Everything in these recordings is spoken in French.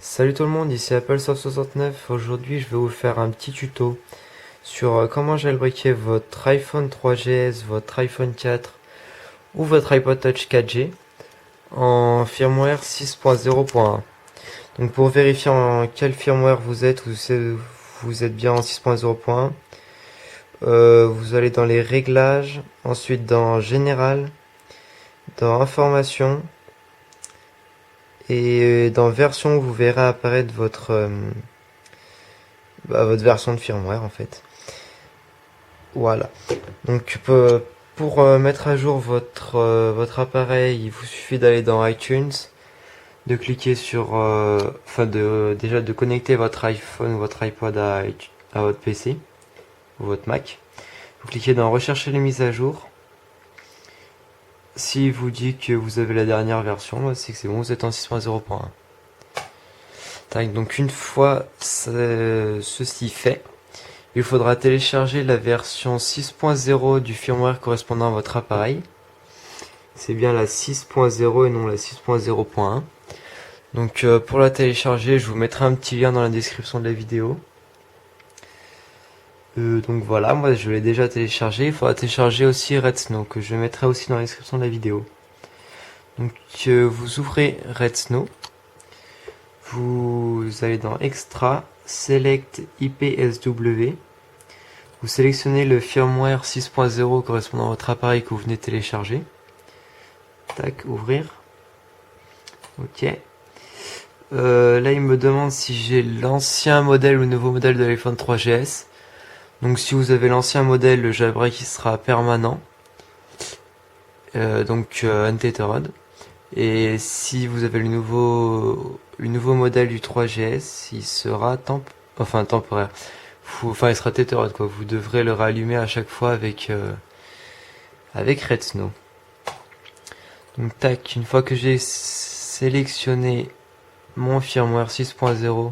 Salut tout le monde, ici AppleSoft69. Aujourd'hui, je vais vous faire un petit tuto sur comment jailbreaker votre iPhone 3GS, votre iPhone 4 ou votre iPod Touch 4G en firmware 6.0.1. Donc pour vérifier en quel firmware vous êtes, vous êtes bien en 6.0.1, vous allez dans les réglages, ensuite dans Général, dans Information, et dans Version, vous verrez apparaître votre version de firmware en fait. Voilà. Donc pour mettre à jour votre appareil, il vous suffit d'aller dans iTunes, de cliquer sur, déjà de connecter votre iPhone ou votre iPod à votre PC ou votre Mac. Vous cliquez dans Rechercher les mises à jour. Si vous dit que vous avez la dernière version, c'est que c'est bon, vous êtes en 6.0.1. Donc une fois ceci fait, il faudra télécharger la version 6.0 du firmware correspondant à votre appareil. C'est bien la 6.0 et non la 6.0.1. Donc pour la télécharger, je vous mettrai un petit lien dans la description de la vidéo. Donc voilà, moi je l'ai déjà téléchargé. Il faudra télécharger aussi Redsn0w que je mettrai aussi dans la description de la vidéo. Donc vous ouvrez Redsn0w. Vous allez dans Extra, Select IPSW. Vous sélectionnez le firmware 6.0 correspondant à votre appareil que vous venez de télécharger. Tac, ouvrir. Ok. Là, il me demande si j'ai l'ancien modèle ou le nouveau modèle de l'iPhone 3GS. Donc, si vous avez l'ancien modèle, le jailbreak sera permanent. Untethered. Et si vous avez le nouveau modèle du 3GS, il sera temporaire. Il sera tethered quoi. Vous devrez le rallumer à chaque fois avec Redsn0w. Donc tac, une fois que j'ai sélectionné mon firmware 6.0,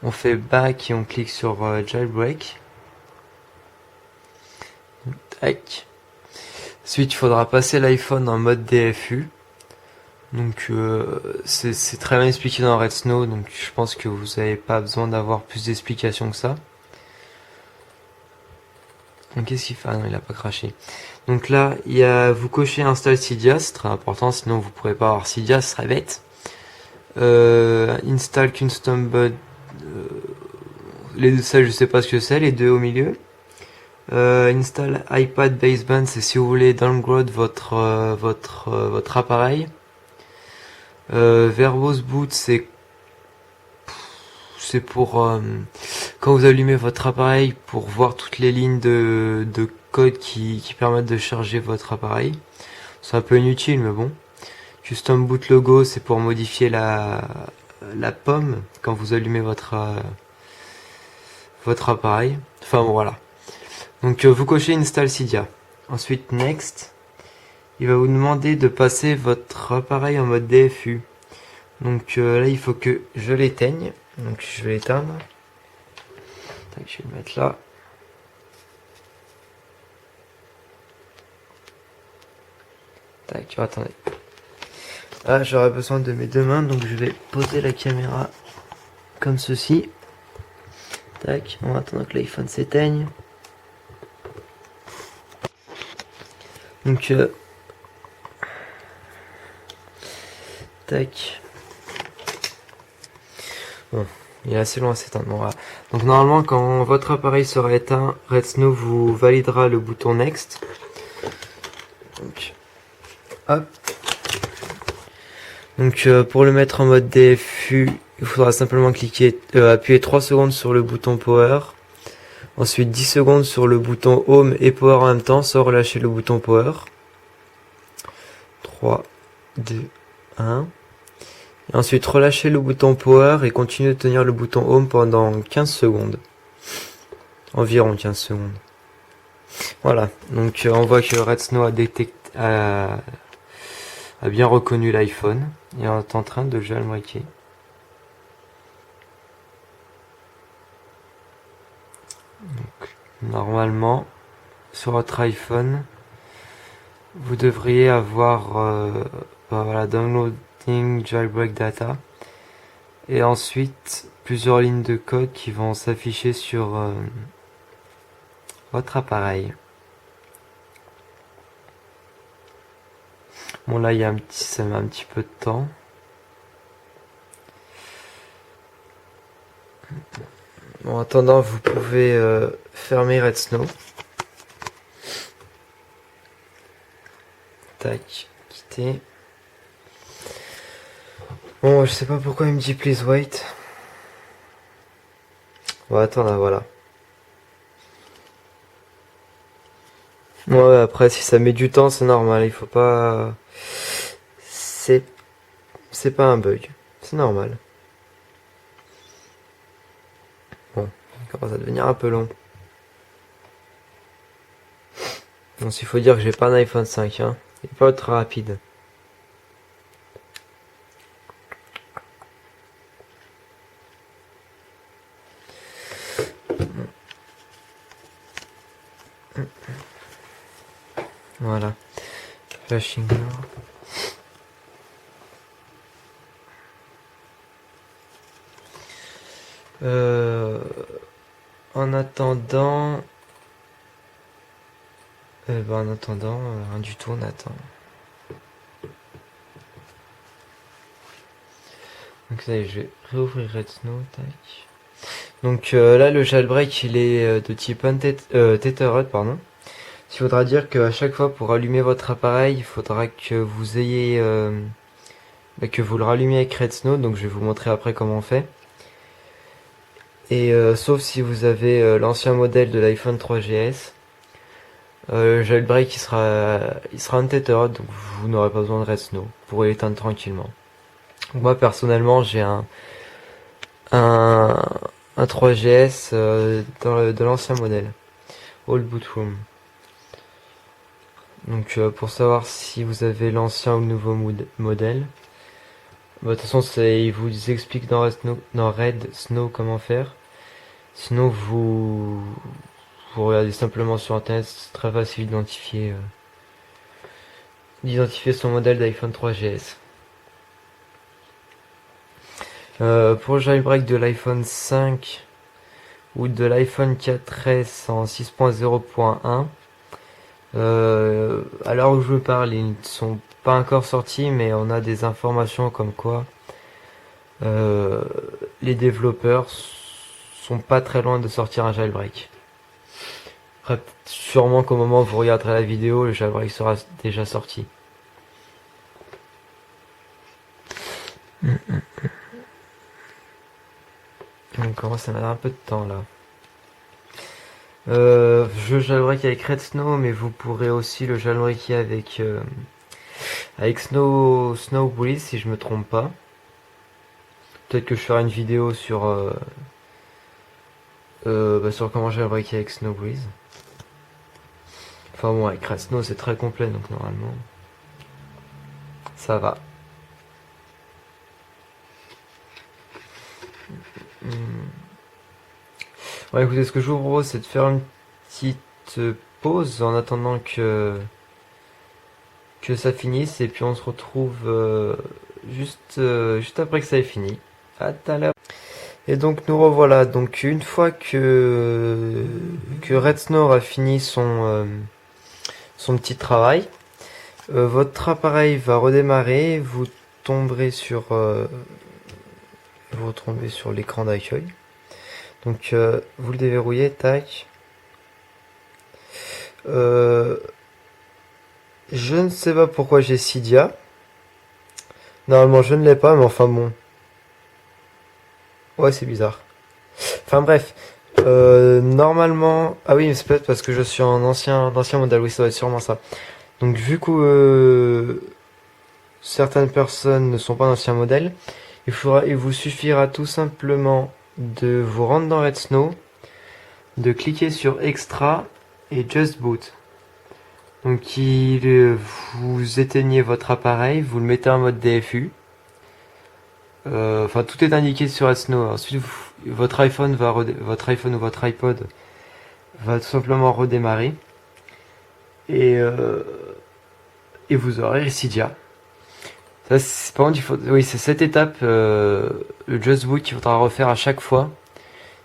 on fait back et on clique sur jailbreak. Tac. Ensuite, il faudra passer l'iPhone en mode DFU. Donc c'est très bien expliqué dans Redsn0w, donc je pense que vous n'avez pas besoin d'avoir plus d'explications que ça. Donc qu'est-ce qu'il fait? Ah non, il a pas craché. Donc là, vous cochez Install Cydia, c'est très important, sinon vous pourrez pas avoir Cydia, ce serait bête. Install Custom Bud, les deux, ça je sais pas ce que c'est, les deux au milieu. Install iPad Baseband, c'est si vous voulez downgrade votre appareil. Verbose Boot, c'est pour quand vous allumez votre appareil pour voir toutes les lignes de code qui permettent de charger votre appareil. C'est un peu inutile, mais bon. Custom Boot Logo, c'est pour modifier la pomme quand vous allumez votre appareil. Enfin bon, voilà. Donc vous cochez Install Cydia. Ensuite Next. Il va vous demander de passer votre appareil en mode DFU. Donc là, il faut que je l'éteigne. Donc je vais l'éteindre. Je vais le mettre là. Tac, attendez. Là, j'aurai besoin de mes deux mains, donc je vais poser la caméra comme ceci. Tac, en attendant que l'iPhone s'éteigne. Donc tac. Bon, il est assez long à s'éteindre. Bon, voilà. Donc normalement, quand votre appareil sera éteint, Redsn0w vous validera le bouton Next. Donc, hop. Donc pour le mettre en mode DFU, il faudra simplement appuyer 3 secondes sur le bouton Power. Ensuite 10 secondes sur le bouton Home et Power en même temps, sans relâcher le bouton Power. 3, 2, 1. Et ensuite relâchez le bouton Power et continuez de tenir le bouton Home pendant 15 secondes. Environ 15 secondes. Voilà, donc on voit que Redsn0w a bien reconnu l'iPhone et est en train de jailbreaker. Donc, normalement, sur votre iPhone, vous devriez avoir voilà, Downloading Jailbreak Data et ensuite plusieurs lignes de code qui vont s'afficher sur votre appareil. Bon là ça met un petit peu de temps. Bon, en attendant, vous pouvez fermer Redsn. Tac, quitter. Bon, je sais pas pourquoi il me dit please wait. Bon, attends là, voilà. Ouais, après, si ça met du temps, c'est normal. Il faut pas. C'est pas un bug. C'est normal. Bon, il commence à devenir un peu long. Donc, il faut dire que j'ai pas un iPhone 5, hein. Il est pas ultra rapide. Voilà. Flashing. En attendant, rien du tout, on attend. Donc ça y est, je vais réouvrir Redsn, tac. Donc là, le jailbreak, il est de type Tethered, pardon. Ce qui voudra dire qu'à chaque fois, pour allumer votre appareil, il faudra que vous ayez, que vous le rallumiez avec Redsn. Donc je vais vous montrer après comment on fait. Et sauf si vous avez l'ancien modèle de l'iPhone 3GS, le jailbreak il sera untethered, donc vous n'aurez pas besoin de Redsn. Vous pourrez l'éteindre tranquillement. Donc moi personnellement j'ai un 3GS de l'ancien modèle, All Boot Room. Donc pour savoir si vous avez l'ancien ou le nouveau modèle, de toute façon il vous explique dans Redsn comment faire. Sinon vous regardez simplement sur internet, c'est très facile d'identifier son modèle d'iPhone 3GS. Pour le jailbreak de l'iPhone 5 ou de l'iPhone 4S en 6.0.1, à l'heure où je vous parle, ils ne sont pas encore sortis, mais on a des informations comme quoi les développeurs sont pas très loin de sortir un jailbreak. Après, sûrement qu'au moment où vous regarderez la vidéo, le jailbreak sera déjà sorti. On commence à mettre un peu de temps là. Je jailbreak avec Redsn, mais vous pourrez aussi le jailbreaker avec Snowbreeze si je me trompe pas. Peut-être que je ferai une vidéo sur sur comment jailbreaker avec Snowbreeze. Enfin bon, avec Redsn c'est très complet, donc normalement ça va. Ouais, écoutez, ce que je vous propose, c'est de faire une petite pause en attendant que ça finisse, et puis on se retrouve juste après que ça ait fini. À tout à l'heure. Et donc nous revoilà. Donc une fois que Redsn a fini son petit travail, votre appareil va redémarrer, vous tomberez sur l'écran d'accueil. Donc vous le déverrouillez, tac. Je ne sais pas pourquoi j'ai Cydia. Normalement je ne l'ai pas, mais enfin bon. Ouais, c'est bizarre. Enfin bref. Normalement... Ah oui, c'est peut-être parce que je suis en ancien modèle, oui, ça doit être sûrement ça. Donc vu que certaines personnes ne sont pas d'anciens modèles, il vous suffira tout simplement de vous rendre dans Redsn, de cliquer sur Extra et Just Boot. Donc vous éteignez votre appareil, vous le mettez en mode DFU. Enfin, tout est indiqué sur Redsn. Ensuite, votre iPhone ou votre iPod va tout simplement redémarrer et vous aurez Cydia. Ça, par contre, oui, c'est cette étape, le Just Boot qu'il faudra refaire à chaque fois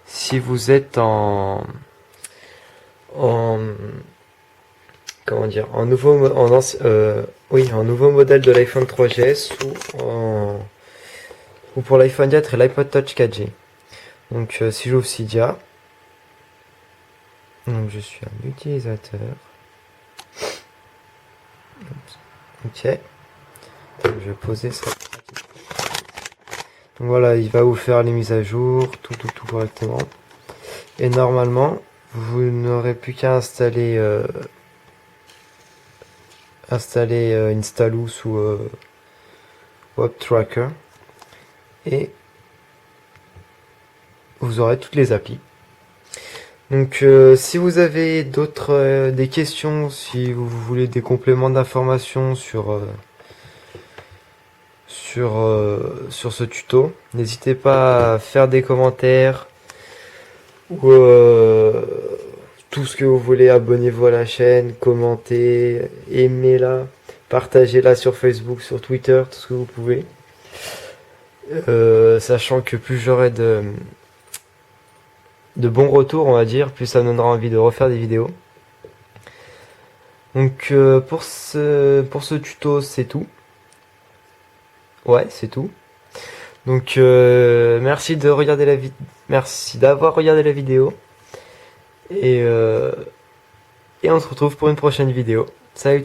si vous êtes en comment dire, en nouveau modèle de l'iPhone 3GS ou pour l'iPhone 4 et l'iPod Touch 4G. Donc si j'ouvre Cydia, donc je suis un utilisateur. Ok. Donc, je vais poser ça. Donc voilà, il va vous faire les mises à jour, tout correctement. Et normalement, vous n'aurez plus qu'à installer Installous ou Web Tracker et vous aurez toutes les applis. Donc si vous avez des questions, si vous voulez des compléments d'informations sur ce tuto, n'hésitez pas à faire des commentaires ou tout ce que vous voulez. Abonnez-vous à la chaîne, commentez, aimez-la, partagez-la sur Facebook, sur Twitter, tout ce que vous pouvez. Sachant que plus j'aurai de bons retours, on va dire, plus ça me donnera envie de refaire des vidéos. Donc pour ce tuto, c'est tout. Ouais, c'est tout. Donc merci d'avoir regardé la vidéo. Et on se retrouve pour une prochaine vidéo. Salut.